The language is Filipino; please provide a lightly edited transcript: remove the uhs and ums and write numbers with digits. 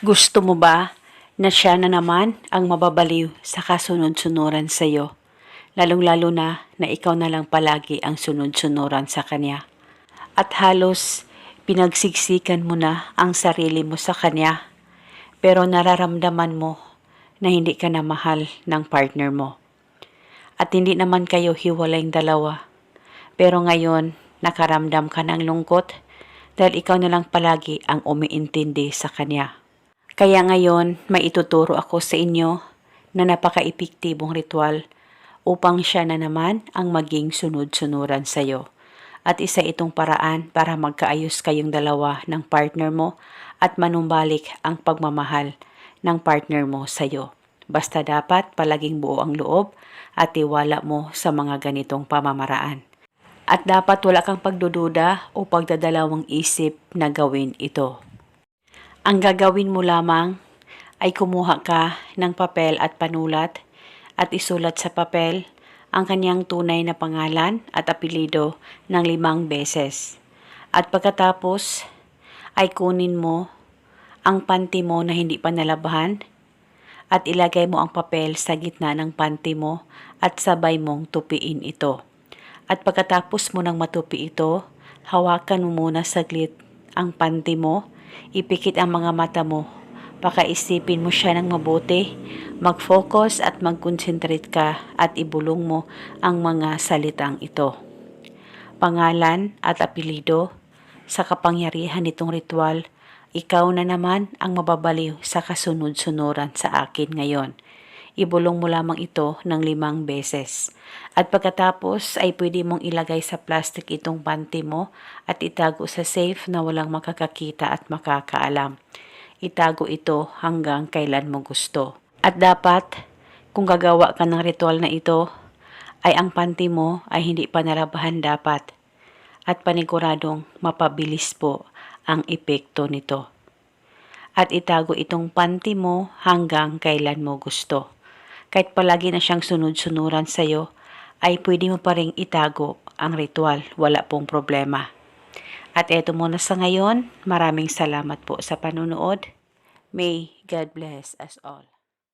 Gusto mo ba na siya na naman ang mababaliw sa kasunod-sunuran sa iyo? Lalong-lalo na ikaw na lang palagi ang sunod-sunuran sa kanya. At halos pinagsiksikan mo na ang sarili mo sa kanya, pero nararamdaman mo na hindi ka na mahal ng partner mo. At hindi naman kayo hiwalayng dalawa, pero ngayon nakaramdam ka ng lungkot dahil ikaw na lang palagi ang umiintindi sa kanya. Kaya ngayon, may ituturo ako sa inyo na napaka-epektibong ritual upang siya na naman ang maging sunod-sunuran sa iyo. At isa itong paraan para magkaayos kayong dalawa ng partner mo at manumbalik ang pagmamahal ng partner mo sa iyo. Basta dapat palaging buo ang loob at tiwala mo sa mga ganitong pamamaraan. At dapat wala kang pagdududa o pagdadalawang isip na gawin ito. Ang gagawin mo lamang ay kumuha ka ng papel at panulat at isulat sa papel ang kanyang tunay na pangalan at apelyido ng 5 beses. At pagkatapos ay kunin mo ang panty mo na hindi pa nalabahan at ilagay mo ang papel sa gitna ng panty mo at sabay mong tupiin ito. At pagkatapos mo nang matupi ito, hawakan mo muna saglit ang panty mo. Ipikit ang mga mata mo, pakaisipin mo siya ng mabuti, mag-focus at mag-concentrate ka at ibulong mo ang mga salitang ito. Pangalan at apelyido, sa kapangyarihan nitong ritual, ikaw na naman ang mababaliw sa kasunod-sunuran sa akin ngayon. Ibulong mo lamang ito ng 5 beses. At pagkatapos ay pwede mong ilagay sa plastic itong panty mo at itago sa safe na walang makakakita at makakaalam. Itago ito hanggang kailan mo gusto. At dapat, kung gagawa ka ng ritual na ito, ay ang panty mo ay hindi pa nalabahan dapat. At paniguradong mapabilis po ang epekto nito. At itago itong panty mo hanggang kailan mo gusto. Kahit palagi na siyang sunod-sunuran sa iyo, ay pwede mo pa ring itago ang ritual, wala pong problema. At eto muna sa ngayon, maraming salamat po sa panunood. May God bless us all.